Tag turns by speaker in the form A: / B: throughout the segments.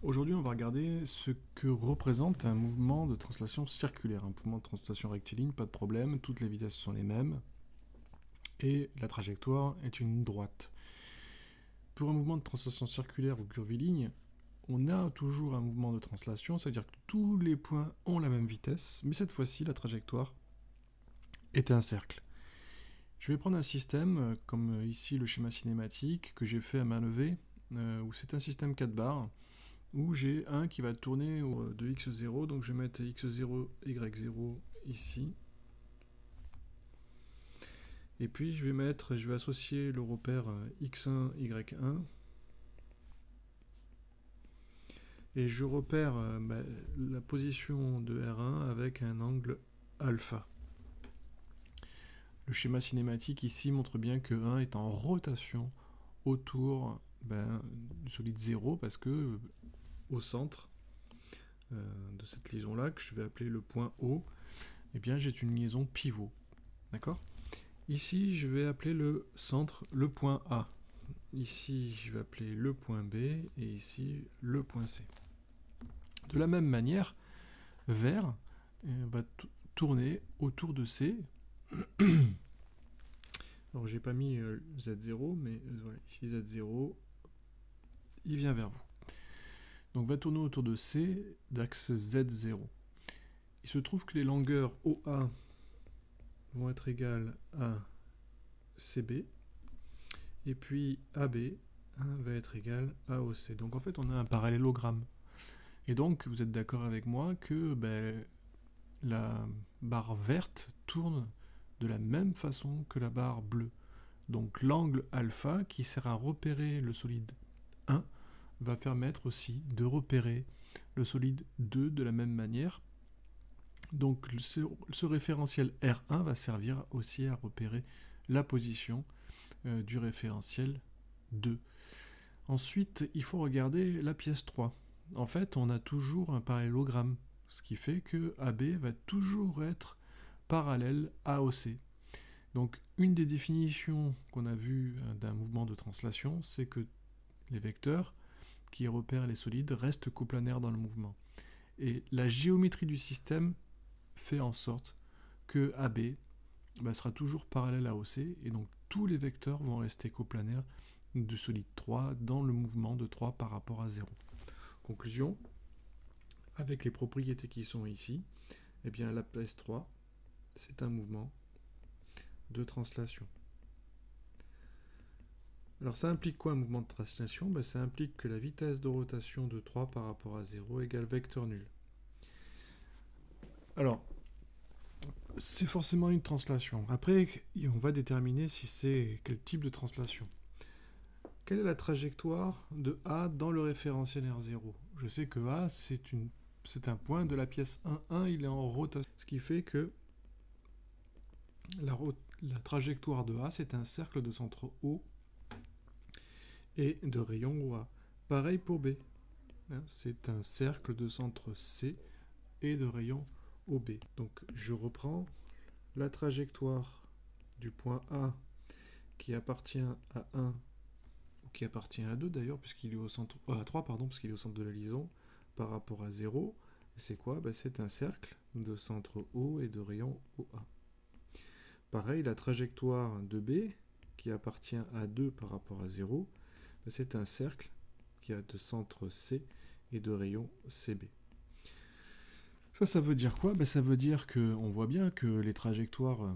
A: Aujourd'hui, on va regarder ce que représente un mouvement de translation circulaire. Un mouvement de translation rectiligne, pas de problème, toutes les vitesses sont les mêmes, et la trajectoire est une droite. Pour un mouvement de translation circulaire ou curviligne, on a toujours un mouvement de translation, c'est-à-dire que tous les points ont la même vitesse, mais cette fois-ci, la trajectoire est un cercle. Je vais prendre un système, comme ici le schéma cinématique, que j'ai fait à main levée, où c'est un système 4 barres, où j'ai un qui va tourner de x0, donc je vais mettre x0, y0 ici. Et puis je vais associer le repère x1, y1. Et je repère la position de R1 avec un angle alpha. Le schéma cinématique ici montre bien que 1 est en rotation autour du solide 0 parce que au centre de cette liaison-là, que je vais appeler le point O, eh bien j'ai une liaison pivot. D'accord ? Ici, je vais appeler le centre le point A. Ici, je vais appeler le point B et ici le point C. De la même manière, vert va tourner autour de C. Alors, j'ai pas mis Z0, mais voilà, ici Z0, il vient vers vous. Donc, va tourner autour de C d'axe Z0. Il se trouve que les longueurs OA vont être égales à CB, et puis AB va être égal à OC. Donc en fait, on a un parallélogramme. Et donc, vous êtes d'accord avec moi que la barre verte tourne de la même façon que la barre bleue. Donc l'angle alpha, qui sert à repérer le solide 1, va permettre aussi de repérer le solide 2 de la même manière. Donc ce référentiel R1 va servir aussi à repérer la position du référentiel 2. Ensuite, il faut regarder la pièce 3. En fait, on a toujours un parallélogramme, ce qui fait que AB va toujours être parallèle à OC. Donc, une des définitions qu'on a vues d'un mouvement de translation, c'est que les vecteurs qui repèrent les solides restent coplanaires dans le mouvement. Et la géométrie du système fait en sorte que AB sera toujours parallèle à OC, et donc tous les vecteurs vont rester coplanaires du solide 3 dans le mouvement de 3 par rapport à 0. Conclusion, avec les propriétés qui sont ici, eh bien la pièce 3, c'est un mouvement de translation. Alors ça implique quoi un mouvement de translation ? Ça implique que la vitesse de rotation de 3 par rapport à 0 égale vecteur nul. Alors, c'est forcément une translation. Après, on va déterminer si c'est quel type de translation. Quelle est la trajectoire de A dans le référentiel R0 ? Je sais que A, c'est un point de la pièce 1,1, il est en rotation. Ce qui fait que la trajectoire de A, c'est un cercle de centre O et de rayon OA. Pareil pour B. C'est un cercle de centre C et de rayon OB. Donc je reprends la trajectoire du point A qui appartient à 1, ou qui appartient à 2 d'ailleurs, puisqu'il est au centre, à 3 pardon, parce qu'il est au centre de la liaison, par rapport à 0. C'est quoi ? C'est un cercle de centre O et de rayon OA. Pareil, la trajectoire de B, qui appartient à 2 par rapport à 0, c'est un cercle qui a de centre C et de rayon CB. Ça veut dire quoi ? Ça veut dire qu'on voit bien que les trajectoires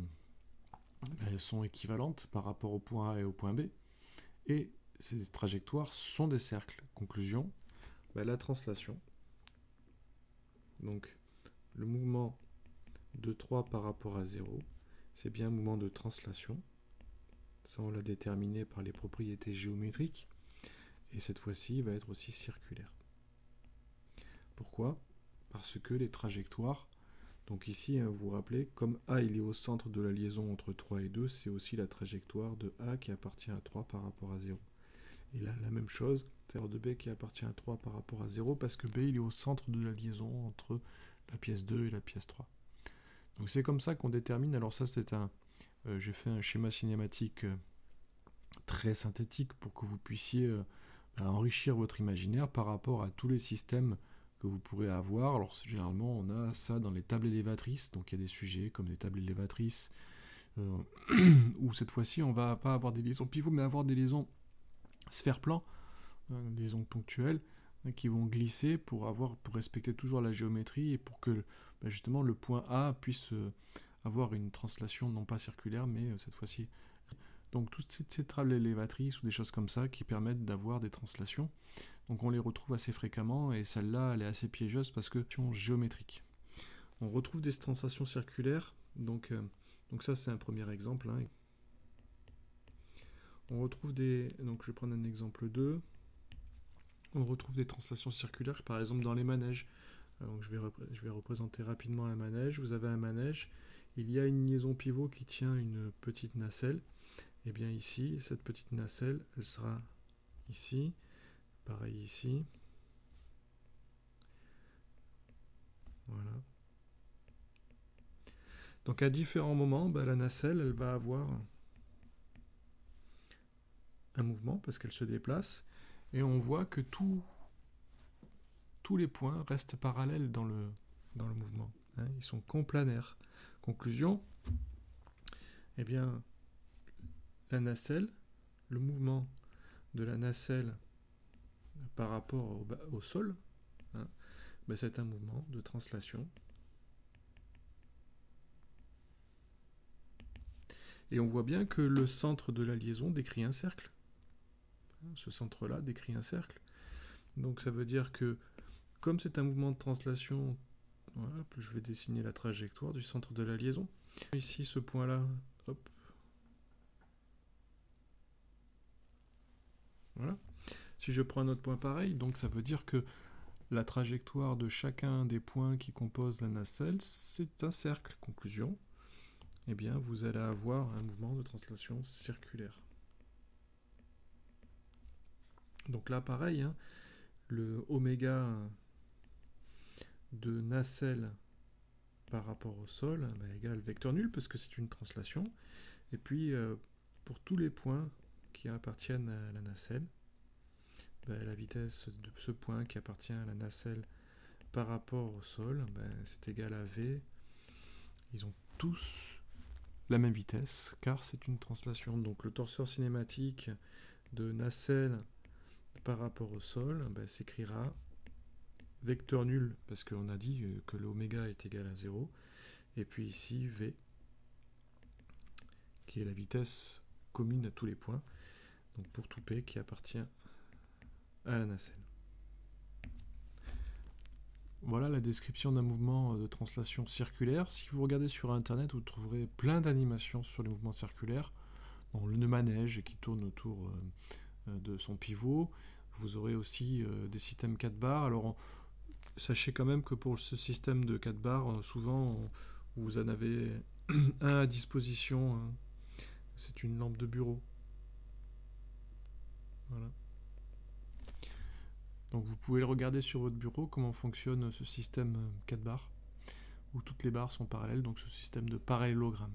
A: sont équivalentes par rapport au point A et au point B, et ces trajectoires sont des cercles. Conclusion, la translation, donc le mouvement de 3 par rapport à 0, c'est bien un mouvement de translation. Ça, on l'a déterminé par les propriétés géométriques, et cette fois-ci, il va être aussi circulaire. Pourquoi ? Parce que les trajectoires, donc ici, vous vous rappelez, comme A il est au centre de la liaison entre 3 et 2, c'est aussi la trajectoire de A qui appartient à 3 par rapport à 0. Et là, la même chose, c'est-à-dire de B qui appartient à 3 par rapport à 0, parce que B il est au centre de la liaison entre la pièce 2 et la pièce 3. Donc c'est comme ça qu'on détermine. Alors ça, j'ai fait un schéma cinématique très synthétique pour que vous puissiez enrichir votre imaginaire par rapport à tous les systèmes que vous pourrez avoir. Alors généralement on a ça dans les tables élévatrices, donc il y a des sujets comme les tables élévatrices, où cette fois-ci on va pas avoir des liaisons pivots, mais avoir des liaisons sphère-plan, des liaisons ponctuelles, qui vont glisser pour respecter toujours la géométrie et pour que justement le point A puisse avoir une translation non pas circulaire, mais cette fois-ci. Donc toutes ces tables élévatrices ou des choses comme ça qui permettent d'avoir des translations. Donc on les retrouve assez fréquemment, et celle-là elle est assez piégeuse parce que c'est géométrique. On retrouve des translations circulaires, donc ça c'est un premier exemple. Hein. On retrouve donc je vais prendre un exemple 2. On retrouve des translations circulaires, par exemple dans les manèges. Donc je vais représenter rapidement un manège. Vous avez un manège, il y a une liaison pivot qui tient une petite nacelle. Et bien ici, cette petite nacelle, elle sera ici. Pareil ici. Voilà. Donc à différents moments, la nacelle, elle va avoir un mouvement parce qu'elle se déplace. Et on voit que tous les points restent parallèles dans le mouvement. Hein, ils sont complanaires. Conclusion, eh bien, la nacelle, le mouvement de la nacelle par rapport au sol, hein, c'est un mouvement de translation. Et on voit bien que le centre de la liaison décrit un cercle. Ce centre-là décrit un cercle. Donc ça veut dire que, comme c'est un mouvement de translation, voilà, je vais dessiner la trajectoire du centre de la liaison. Ici, ce point-là, hop. Voilà. Si je prends un autre point pareil, donc ça veut dire que la trajectoire de chacun des points qui composent la nacelle, c'est un cercle. Conclusion, eh bien, vous allez avoir un mouvement de translation circulaire. Donc là, pareil, hein, le oméga de nacelle par rapport au sol égale vecteur nul, parce que c'est une translation. Et puis, pour tous les points qui appartiennent à la nacelle, la vitesse de ce point qui appartient à la nacelle par rapport au sol, c'est égal à v. Ils ont tous la même vitesse, car c'est une translation. Donc le torseur cinématique de nacelle par rapport au sol s'écrira vecteur nul, parce qu'on a dit que l'oméga est égal à 0, et puis ici v, qui est la vitesse commune à tous les points, donc pour tout p qui appartient à la nacelle. Voilà la description d'un mouvement de translation circulaire. Si vous regardez sur internet, vous trouverez plein d'animations sur les mouvements circulaires. Donc, le manège qui tourne autour de son pivot. Vous aurez aussi des systèmes 4 barres. Alors sachez quand même que pour ce système de 4 barres, souvent vous en avez un à disposition. C'est une lampe de bureau. Voilà. Donc vous pouvez regarder sur votre bureau comment fonctionne ce système 4 barres, où toutes les barres sont parallèles, donc ce système de parallélogramme.